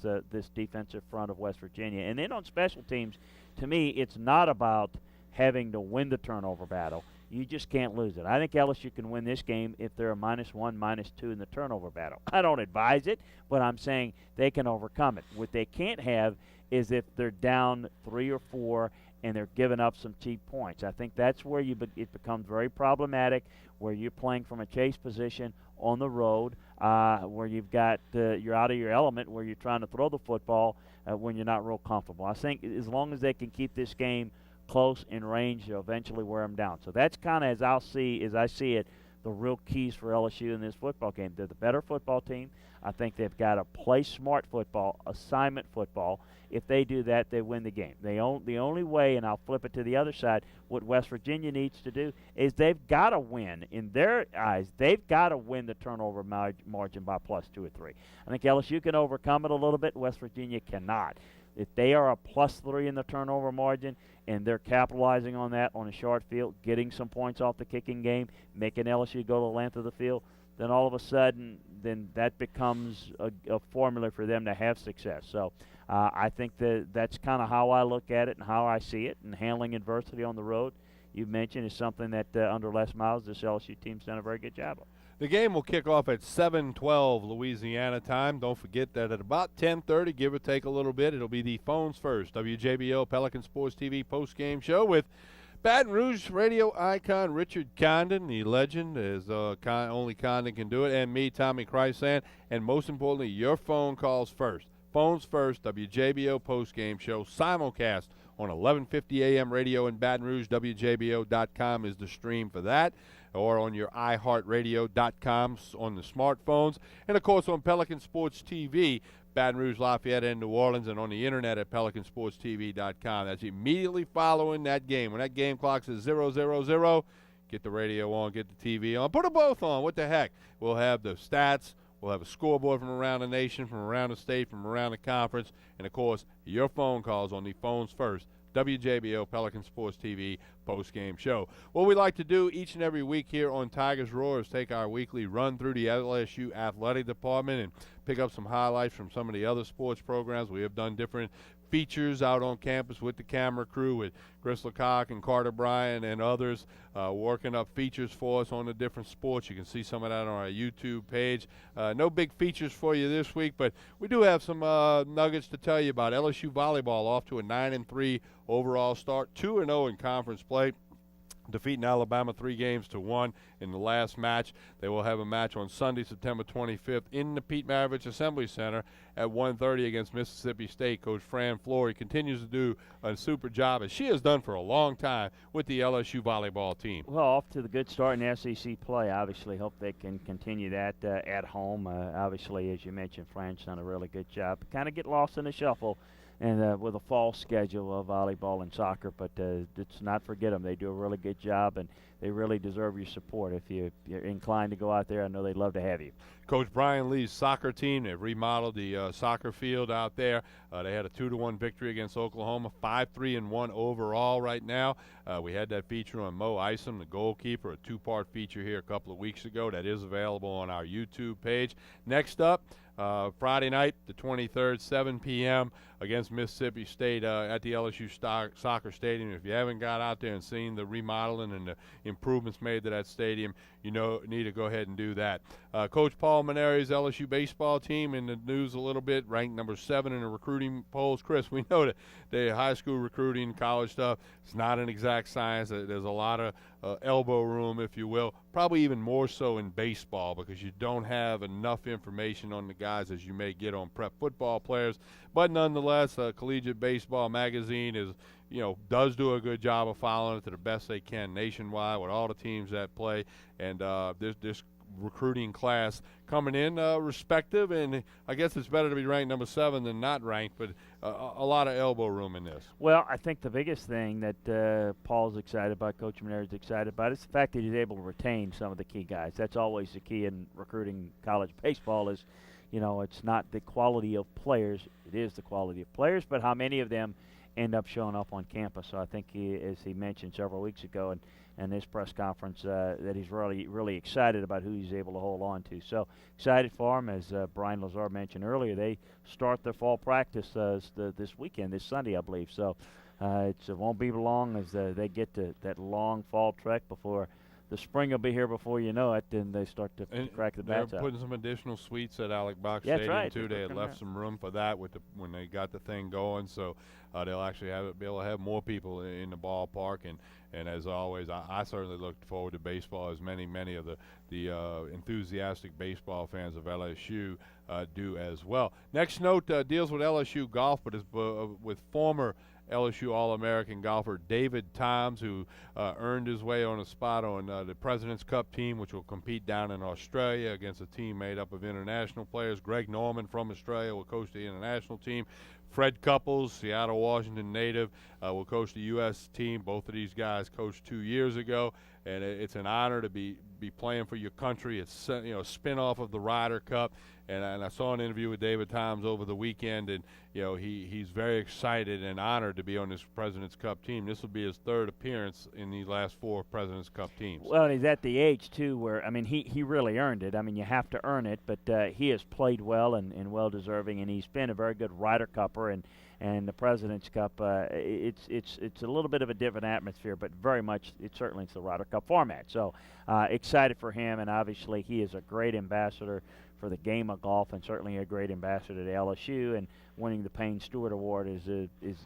defensive front of West Virginia. And then on special teams, to me, it's not about having to win the turnover battle. You just can't lose it. I think LSU can win this game if they're a -1, -2 in the turnover battle. I don't advise it, but I'm saying they can overcome it. What they can't have is if they're down 3 or 4 and they're giving up some cheap points. I think that's where it becomes very problematic, where you're playing from a chase position on the road, where you've got you're out of your element, where you're trying to throw the football when you're not real comfortable. I think as long as they can keep this game close in range, they'll eventually wear them down. So that's kind of, as I see it, the real keys for LSU in this football game. They're the better football team. I think they've got to play smart football, assignment football. If they do that, they win the game. The only way, and I'll flip it to the other side, what West Virginia needs to do is they've got to win. In their eyes, they've got to win the turnover margin by +2 or 3. I think LSU can overcome it a little bit. West Virginia cannot. If they are a +3 in the turnover margin and they're capitalizing on that on a short field, getting some points off the kicking game, making LSU go the length of the field, then all of a sudden, then that becomes a formula for them to have success. So I think that's kind of how I look at it and how I see it. And handling adversity on the road, you mentioned, is something that under Les Miles, this LSU team's done a very good job of. The game will kick off at 7:12 Louisiana time. Don't forget that at about 10:30, give or take a little bit, it'll be the Phones First, WJBO Pelican Sports TV post-game show with Baton Rouge radio icon Richard Condon, the legend, as only Condon can do it, and me, Tommy Chrysan, and most importantly, your phone calls first. Phones First, WJBO post-game show, simulcast on 1150 a.m. radio in Baton Rouge. WJBO.com is the stream for that, or on your iHeartRadio.com on the smartphones, and of course on Pelican Sports TV, Baton Rouge, Lafayette, and New Orleans, and on the internet at PelicanSportsTV.com. That's immediately following that game. When that game clock says 0-0-0, get the radio on, get the TV on, put them both on. What the heck? We'll have the stats. We'll have a scoreboard from around the nation, from around the state, from around the conference, and, of course, your phone calls on the Phones First, WJBO Pelican Sports TV post-game show. What we like to do each and every week here on Tigers Roar is take our weekly run through the LSU athletic department and pick up some highlights from some of the other sports programs. We have done different features out on campus with the camera crew, with Chris Lecoq and Carter Bryan and others working up features for us on the different sports. You can see some of that on our YouTube page. No big features for you this week, but we do have some nuggets to tell you about. LSU volleyball off to a 9-3 overall start, 2-0 in conference play. defeating Alabama 3-1 in the last match. They will have a match on Sunday, September 25th in the Pete Maravich Assembly Center at 1:30 against Mississippi State. Coach Fran Flory continues to do a super job, as she has done for a long time, with the LSU volleyball team. Well, off to the good start in SEC play. Obviously, hope they can continue that at home. Obviously, as you mentioned, Fran's done a really good job. Kind of get lost in the shuffle and with a fall schedule of volleyball and soccer, but let's not forget them. They do a really good job, and they really deserve your support. If you're inclined to go out there, I know they'd love to have you. Coach Brian Lee's soccer team, they've remodeled the soccer field out there. They had a 2-1 victory against Oklahoma, 5-3-1 overall right now. We had that feature on Mo Isom, the goalkeeper, a 2-part feature here a couple of weeks ago. That is available on our YouTube page. Next up, Friday night, the 23rd, 7 p.m. against Mississippi State at the LSU Soccer Stadium. If you haven't got out there and seen the remodeling and the improvements made to that stadium, you need to go ahead and do that. Coach Paul Maneri's LSU baseball team in the news a little bit, ranked number 7 in the recruiting polls. Chris, we know that the high school recruiting, college stuff, it's not an exact science. There's a lot of elbow room, if you will, probably even more so in baseball because you don't have enough information on the guys as you may get on prep football players. But nonetheless, Collegiate Baseball Magazine does do a good job of following it to the best they can nationwide with all the teams that play. And this recruiting class coming in respective, and I guess it's better to be ranked number 7 than not ranked, but a lot of elbow room in this. Well, I think the biggest thing that Paul's excited about, Coach Maneri's excited about, is the fact that he's able to retain some of the key guys. That's always the key in recruiting college baseball is, it's not the quality of players. It is the quality of players, but how many of them end up showing up on campus. So I think as he mentioned several weeks ago in this press conference, that he's really, really excited about who he's able to hold on to. So excited for him. As Brian Lazar mentioned earlier, they start their fall practice this weekend, this Sunday, I believe. So it won't be long as they get to that long fall trek before the spring will be here before you know it, and they start to crack the bats They're out. putting some additional suites at Alec Box Yeah, Stadium, right. too. They had left some room for that when they got the thing going, so they'll actually be able to have more people in the ballpark. And as always, I certainly look forward to baseball, as many of the enthusiastic baseball fans of LSU do as well. Next note deals with LSU golf, but is with former LSU All-American golfer David Toms, who earned his way on a spot on the President's Cup team, which will compete down in Australia against a team made up of international players. Greg Norman from Australia will coach the international team. Fred Couples, Seattle, Washington native, will coach the U.S. team. Both of these guys coached 2 years ago, and it's an honor to be playing for your country. It's a spin-off of the Ryder Cup, and I saw an interview with David Toms over the weekend, and he's very excited and honored to be on this President's Cup team. This will be his 3rd appearance in the last 4 President's Cup teams. Well, and he's at the age, too, where, he really earned it. You have to earn it, but he has played well and well-deserving, and he's been a very good Ryder Cupper, and the President's Cup, it's a little bit of a different atmosphere, but very much, it's the Ryder Cup format. So excited for him, and obviously he is a great ambassador for the game of golf, and certainly a great ambassador to LSU. And winning the Payne Stewart Award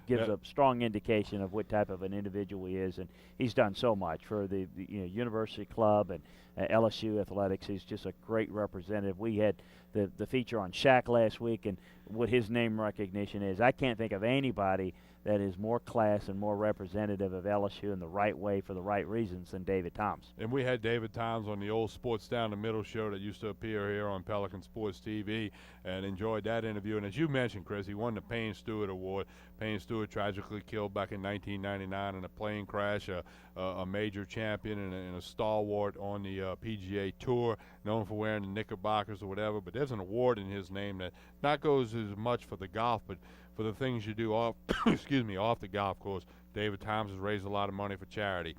gives a strong indication of what type of an individual he is. And he's done so much for the University Club and LSU athletics. He's just a great representative. We had the feature on Shaq last week, and what his name recognition is. I can't think of anybody that is more class and more representative of LSU in the right way for the right reasons than David Toms. And we had David Toms on the old Sports Down the Middle show that used to appear here on Pelican Sports TV, and enjoyed that interview. And as you mentioned, Chris, he won the Payne Stewart Award. Payne Stewart tragically killed back in 1999 in a plane crash, a major champion and a stalwart on the PGA Tour, known for wearing the knickerbockers or whatever. But there's an award in his name that not goes as much for the golf, but for the things you do off off the golf course. David Toms has raised a lot of money for charity.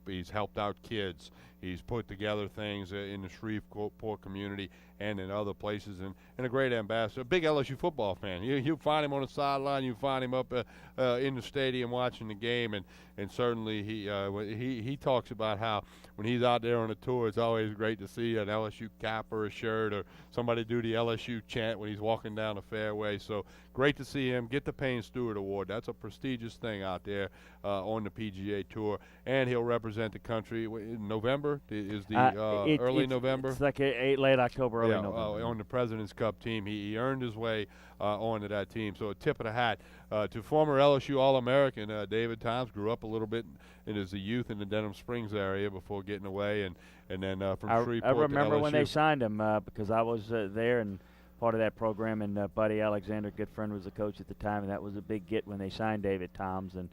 He's helped out kids. He's put together things in the Shreveport community and in other places, and a great ambassador. A big LSU football fan. You find him on the sideline. You find him up in the stadium watching the game, and certainly he talks about how when he's out there on the tour, it's always great to see an LSU cap or a shirt, or somebody do the LSU chant when he's walking down the fairway. So great to see him get the Payne Stewart Award. That's a prestigious thing out there on the PGA Tour, and he'll represent the country in November. Is the early November? It's like late October, early November. On the President's Cup team. He earned his way onto that team. So a tip of the hat to former LSU All-American David Toms. Grew up a little bit in his youth in the Denham Springs area before getting away, and then from Shreveport I remember to LSU. when they signed him because I was there and part of that program, and Buddy Alexander, good friend, was the coach at the time, and that was a big get when they signed David Toms, and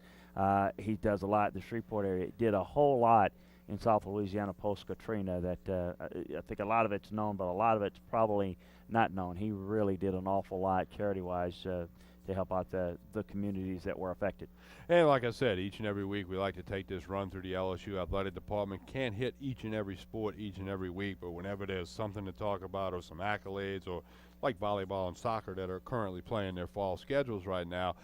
he does a lot in the Shreveport area. Did a whole lot in South Louisiana post-Katrina that I think a lot of it's known, but a lot of it's probably not known. He really did an awful lot charity-wise to help out the communities that were affected. And like I said, each and every week we like to take this run through the LSU athletic department. Can't hit each and every sport each and every week, but whenever there's something to talk about or some accolades, or like volleyball and soccer that are currently playing their fall schedules right now,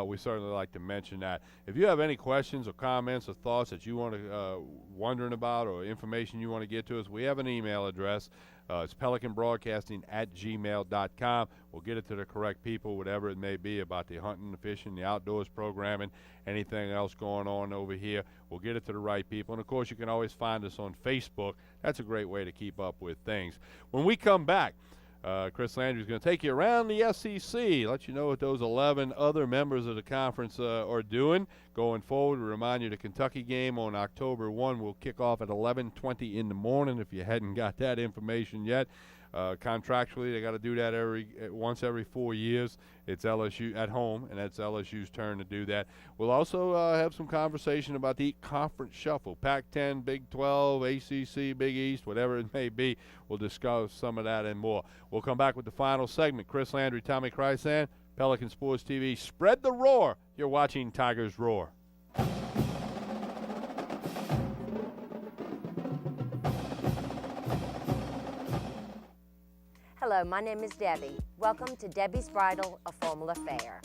we certainly like to mention that. If you have any questions or comments or thoughts that you want to wondering about, or information you want to get to us, we have an email address. It's pelicanbroadcasting@gmail.com. We'll get it to the correct people, whatever it may be about the hunting, the fishing, the outdoors programming, anything else going on over here. We'll get it to the right people. And, of course, you can always find us on Facebook. That's a great way to keep up with things. When we come back, Chris Landry is going to take you around the SEC, let you know what those 11 other members of the conference are doing going forward. We remind you the Kentucky game on October 1 will kick off at 11:20 in the morning if you hadn't got that information yet. Contractually, they got to do that once every 4 years. It's LSU at home, and that's LSU's turn to do that. We'll also have some conversation about the conference shuffle, Pac-10, Big 12, ACC, Big East, whatever it may be. We'll discuss some of that and more. We'll come back with the final segment. Chris Landry, Tommy Krysan, Pelican Sports TV. Spread the roar. You're watching Tigers Roar. Hello, my name is Debbie. Welcome to Debbie's Bridal, a formal affair.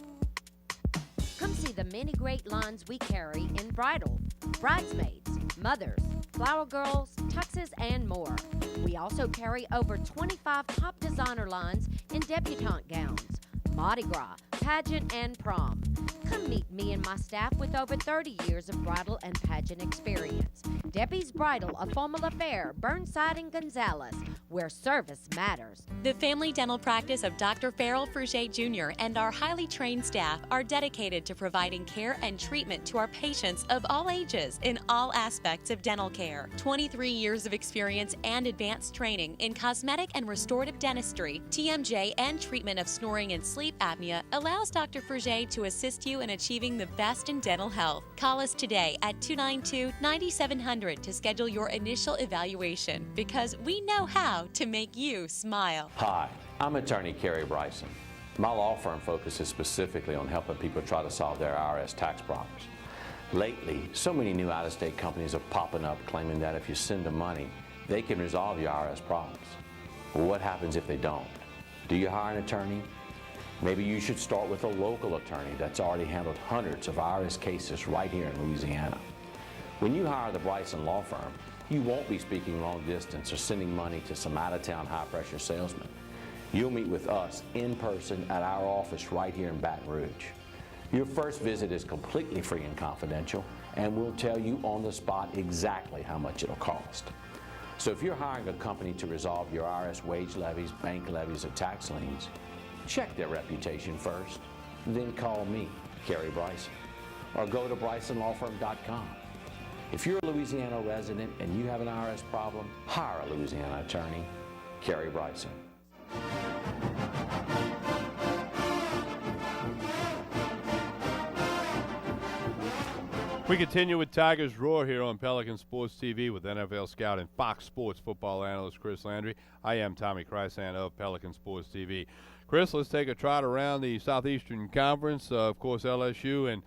Come see the many great lines we carry in bridal, bridesmaids, mothers, flower girls, tuxes, and more. We also carry over 25 top designer lines in debutante gowns, Mardi Gras, pageant, and prom. Come meet me and my staff with over 30 years of bridal and pageant experience. Debbie's Bridal, a formal affair, Burnside and Gonzales, where service matters. The family dental practice of Dr. Farrell Fruget Jr. and our highly trained staff are dedicated to providing care and treatment to our patients of all ages in all aspects of dental care. 23 years of experience and advanced training in cosmetic and restorative dentistry, TMJ, and treatment of snoring and sleep apnea allows Dr. Fruget to assist you in achieving the best in dental health. Call us today at 292-9700 to schedule your initial evaluation, because we know how to make you smile. Hi, I'm attorney Kerry Bryson. My law firm focuses specifically on helping people try to solve their IRS tax problems. Lately, so many new out-of-state companies are popping up claiming that if you send them money, they can resolve your IRS problems. Well, what happens if they don't? Do you hire an attorney? Maybe you should start with a local attorney that's already handled hundreds of IRS cases right here in Louisiana. When you hire the Bryson Law Firm, you won't be speaking long distance or sending money to some out-of-town high-pressure salesman. You'll meet with us in person at our office right here in Baton Rouge. Your first visit is completely free and confidential, and we'll tell you on the spot exactly how much it'll cost. So if you're hiring a company to resolve your IRS wage levies, bank levies, or tax liens, check their reputation first, then call me, Kerry Bryson, or go to brysonlawfirm.com. If you're a Louisiana resident and you have an IRS problem, hire a Louisiana attorney, Kerry Bryson. We continue with Tigers Roar here on Pelican Sports TV with NFL scout and Fox Sports football analyst Chris Landry. I am Tommy Krysan of Pelican Sports TV. Chris, let's take a trot around the Southeastern Conference. Of course, LSU, and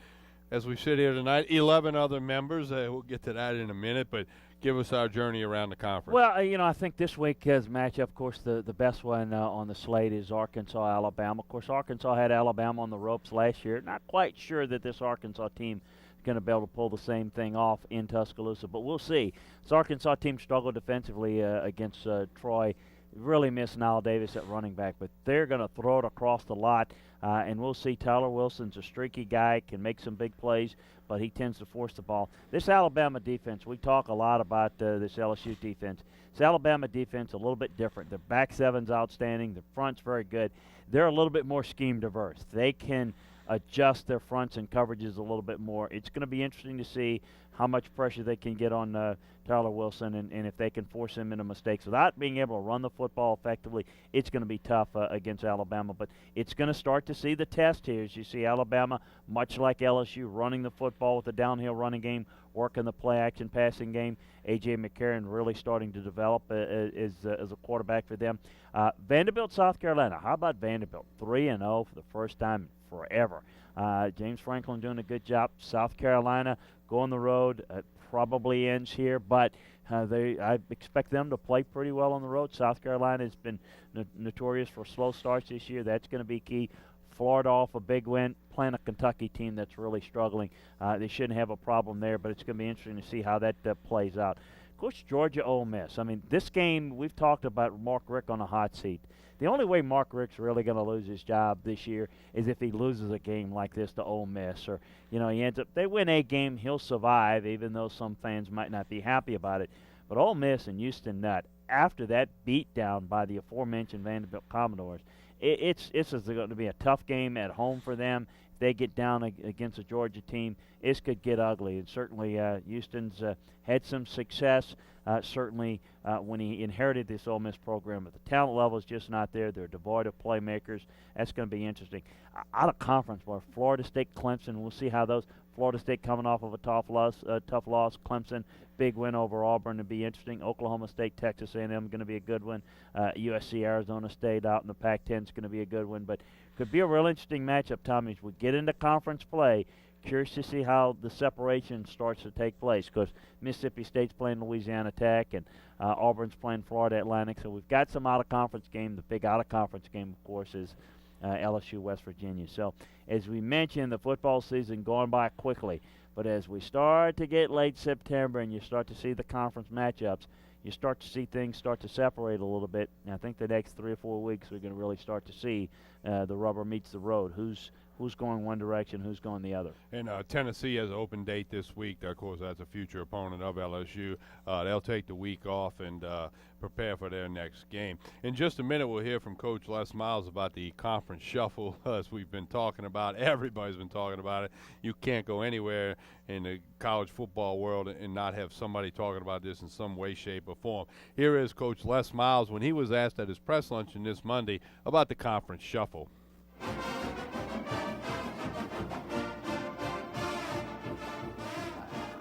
as we sit here tonight, 11 other members. We'll get to that in a minute, but give us our journey around the conference. Well, I think this week's matchup, of course, the best one on the slate is Arkansas-Alabama. Of course, Arkansas had Alabama on the ropes last year. Not quite sure that this Arkansas team going to be able to pull the same thing off in Tuscaloosa. But we'll see. This Arkansas team struggled defensively against Troy. Really miss Niall Davis at running back, but they're going to throw it across the lot, and we'll see. Tyler Wilson's a streaky guy, can make some big plays, but he tends to force the ball. This Alabama defense, we talk a lot about this LSU defense. This Alabama defense a little bit different. Their back seven's outstanding. Their front's very good. They're a little bit more scheme diverse. They can adjust their fronts and coverages a little bit more. It's going to be interesting to see how much pressure they can get on Tyler Wilson and if they can force him into mistakes without being able to run the football effectively. It's going to be tough against Alabama, but it's going to start to see the test here as you see Alabama, much like LSU, running the football with the downhill running game, working the play-action passing game. A.J. McCarron really starting to develop as a quarterback for them. Vanderbilt, South Carolina. How about Vanderbilt? 3-0 for the first time in forever. James Franklin doing a good job. South Carolina go on the road. Probably ends here, but I expect them to play pretty well on the road. South Carolina has been notorious for slow starts this year. That's going to be key. Florida off a big win, playing a Kentucky team that's really struggling. They shouldn't have a problem there, but it's going to be interesting to see how that plays out. Of course, Georgia Ole Miss. I mean, this game, we've talked about Mark Richt on a hot seat. The only way Mark Richt's really going to lose his job this year is if he loses a game like this to Ole Miss, or he ends up, they win a game, he'll survive, even though some fans might not be happy about it. But Ole Miss and Houston Nutt, after that beatdown by the aforementioned Vanderbilt Commodores, it's going to be a tough game at home for them. If they get down against a Georgia team, this could get ugly. And certainly Houston's had some success. Certainly when he inherited this Ole Miss program, but the talent level is just not there. They're devoid of playmakers. That's going to be interesting. Out of conference, Florida State, Clemson. We'll see how those. Florida State coming off of a tough loss. Clemson, big win over Auburn to be interesting. Oklahoma State, Texas A&M going to be a good one. USC, Arizona State out in the Pac-10 is going to be a good one. But could be a real interesting matchup, Tommy, as we get into conference play. Curious to see how the separation starts to take place because Mississippi State's playing Louisiana Tech and Auburn's playing Florida Atlantic. So we've got some out-of-conference game. The big out-of-conference game, of course, is LSU, West Virginia. So as we mentioned, the football season going by quickly. But as we start to get late September and you start to see the conference matchups, you start to see things start to separate a little bit. And I think the next 3 or 4 weeks we're going to really start to see the rubber meets the road. Who's going one direction, who's going the other. And Tennessee has an open date this week. Of course, that's a future opponent of LSU. They'll take the week off and prepare for their next game. In just a minute, we'll hear from Coach Les Miles about the conference shuffle, as we've been talking about. Everybody's been talking about it. You can't go anywhere in the college football world and not have somebody talking about this in some way, shape, or form. Here is Coach Les Miles when he was asked at his press luncheon this Monday about the conference shuffle.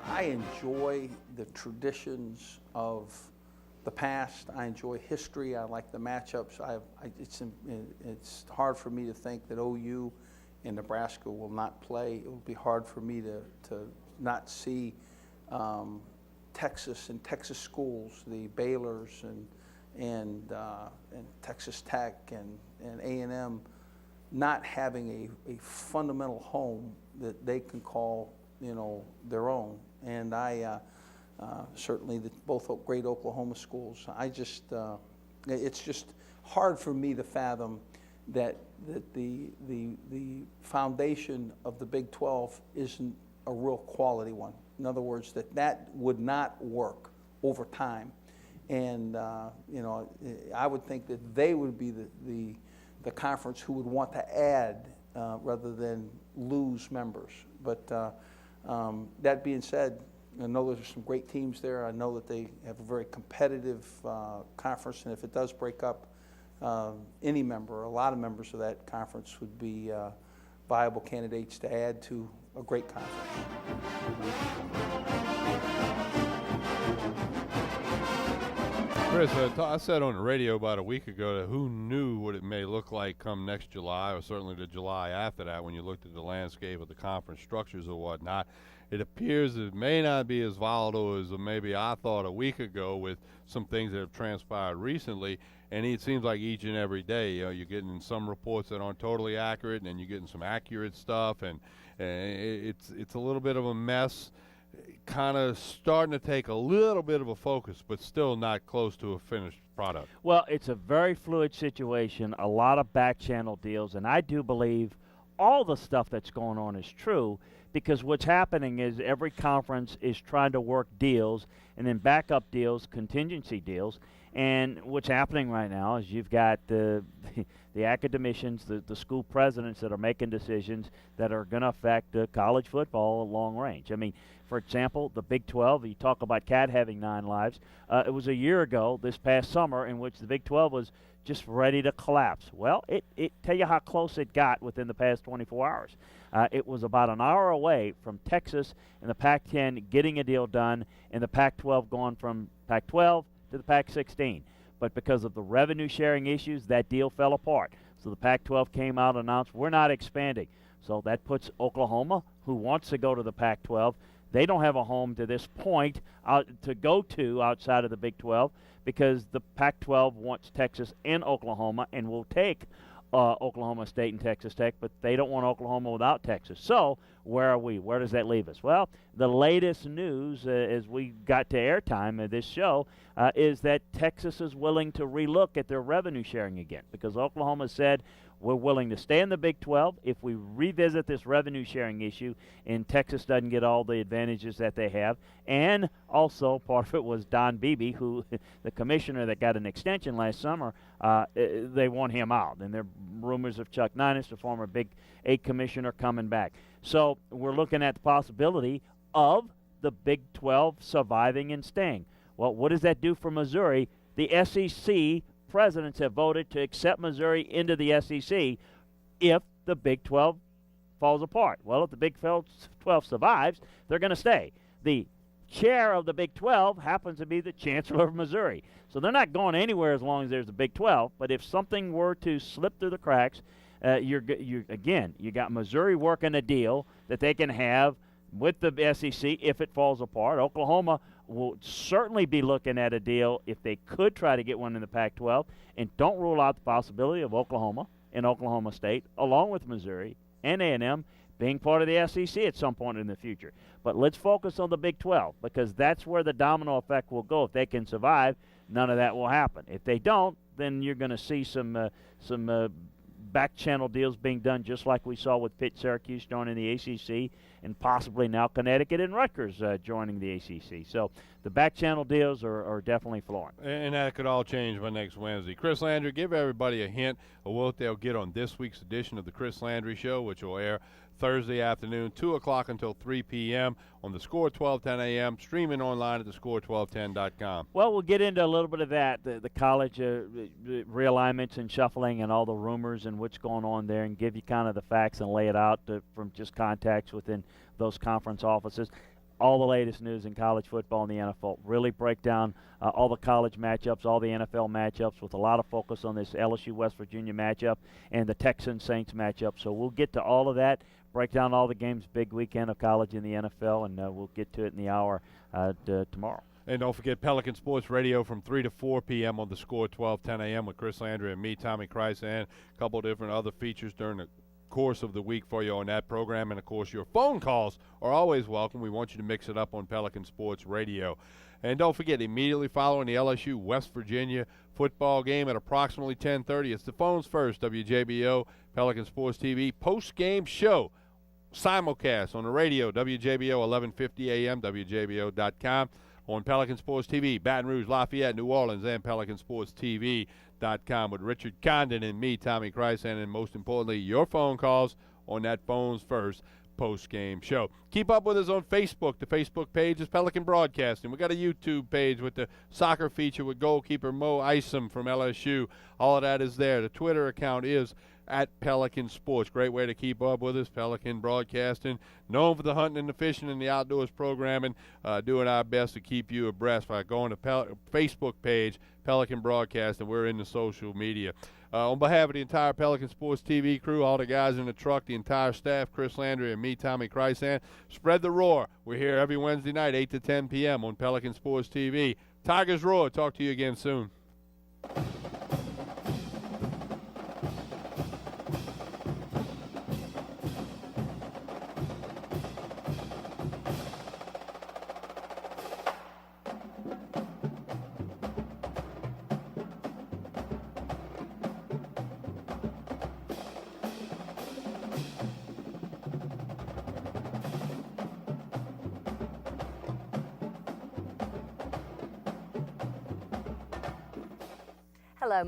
I enjoy the traditions of the past. I enjoy history. I like the matchups. It's hard for me to think that OU and Nebraska will not play. It will be hard for me to not see Texas and Texas schools, the Baylors and Texas Tech and A&M, not having a fundamental home that they can call their own. And I certainly both great Oklahoma schools. It's just hard for me to fathom that the foundation of the Big 12 isn't a real quality one. In other words, that would not work over time. And I would think that they would be the conference who would want to add rather than lose members. But that being said, I know there's some great teams there. I know that they have a very competitive conference, and if it does break up, any member, a lot of members of that conference would be viable candidates to add to a great conference. Chris, I said on the radio about a week ago that who knew what it may look like come next July, or certainly the July after that, when you looked at the landscape of the conference structures or whatnot. It appears it may not be as volatile as maybe I thought a week ago with some things that have transpired recently. and it seems like each and every day, you're getting some reports that aren't totally accurate, and then you're getting some accurate stuff, and it's a little bit of a mess, kind of starting to take a little bit of a focus, but still not close to a finished product. Well, it's a very fluid situation, a lot of back channel deals, and I do believe all the stuff that's going on is true, because what's happening is every conference is trying to work deals and then backup deals, contingency deals. And what's happening right now is you've got the academicians, the school presidents that are making decisions that are going to affect college football long range. I mean, for example, the Big 12, you talk about Cat having 9 lives. It was a year ago, this past summer, in which the Big 12 was just ready to collapse. Well, it tell you how close it got within the past 24 hours. It was about an hour away from Texas and the Pac-10 getting a deal done, and the Pac-12 going from Pac-12 to the Pac-16. But because of the revenue sharing issues, that deal fell apart. So the Pac-12 came out and announced, we're not expanding. So that puts Oklahoma, who wants to go to the Pac-12, they don't have a home to this point to go to outside of the Big 12, because the Pac-12 wants Texas and Oklahoma and will take Oklahoma State and Texas Tech, but they don't want Oklahoma without Texas. So where are we? Where does that leave us? Well, the latest news as we got to airtime of this show is that Texas is willing to relook at their revenue sharing again, because Oklahoma said, we're willing to stay in the Big 12 if we revisit this revenue sharing issue and Texas doesn't get all the advantages that they have. And also part of it was Don Beebe, who the commissioner that got an extension last summer, they want him out. And there are rumors of Chuck Ninus, the former Big 8 commissioner, coming back. So we're looking at the possibility of the Big 12 surviving and staying. Well, what does that do for Missouri? The SEC presidents have voted to accept Missouri into the SEC if the Big 12 falls apart. Well, if the Big 12 survives, they're going to stay. The chair of the Big 12 happens to be the chancellor of Missouri. So they're not going anywhere as long as there's a Big 12. But if something were to slip through the cracks, you got Missouri working a deal that they can have with the SEC if it falls apart. Oklahoma will certainly be looking at a deal if they could try to get one in the Pac-12, and don't rule out the possibility of Oklahoma and Oklahoma State, along with Missouri and A&M, being part of the SEC at some point in the future. But let's focus on the Big 12, because that's where the domino effect will go. If they can survive, none of that will happen. If they don't, then you're going to see some back channel deals being done, just like we saw with Pitt, Syracuse joining the ACC, and possibly now Connecticut and Rutgers joining the ACC. So the back channel deals are definitely flowing. And that could all change by next Wednesday. Chris Landry, give everybody a hint of what they'll get on this week's edition of the Chris Landry Show, which will air Thursday afternoon, 2 o'clock until 3 p.m. on the Score 1210 a.m., streaming online at thescore1210.com. Well, we'll get into a little bit of that, the college realignments and shuffling and all the rumors and what's going on there, and give you kind of the facts and lay it out from just contacts within those conference offices. All the latest news in college football and the NFL. Really break down all the college matchups, all the NFL matchups, with a lot of focus on this LSU-West Virginia matchup and the Texans-Saints matchup. So we'll get to all of that, break down all the games, big weekend of college in the NFL, and we'll get to it in the hour tomorrow. And don't forget Pelican Sports Radio from 3 to 4 p.m. on the Score 1210 a.m. with Chris Landry and me, Tommy Kreis, and a couple of different other features during the course of the week for you on that program. And of course, your phone calls are always welcome. We want you to mix it up on Pelican Sports Radio. And don't forget, immediately following the LSU West Virginia football game at approximately 10:30, it's the phones first, WJBO, Pelican Sports TV post-game show simulcast on the radio, WJBO 1150 AM, WJBO.com, on Pelican Sports TV, Baton Rouge, Lafayette, New Orleans, and PelicanSportsTV.com with Richard Condon and me, Tommy Kreis, and most importantly, your phone calls on that Phones First post-game show. Keep up with us on Facebook. The Facebook page is Pelican Broadcasting. We got a YouTube page with the soccer feature with goalkeeper Mo Isom from LSU. All of that is there. The Twitter account is at Pelican Sports. Great way to keep up with us. Pelican Broadcasting, known for the hunting and the fishing and the outdoors programming, doing our best to keep you abreast by going to Facebook page, Pelican Broadcasting. We're in the social media. On behalf of the entire Pelican Sports TV crew, all the guys in the truck, the entire staff, Chris Landry and me, Tommy Kreis, spread the roar. We're here every Wednesday night, 8 to 10 p.m. on Pelican Sports TV. Tigers Roar. Talk to you again soon. Hello,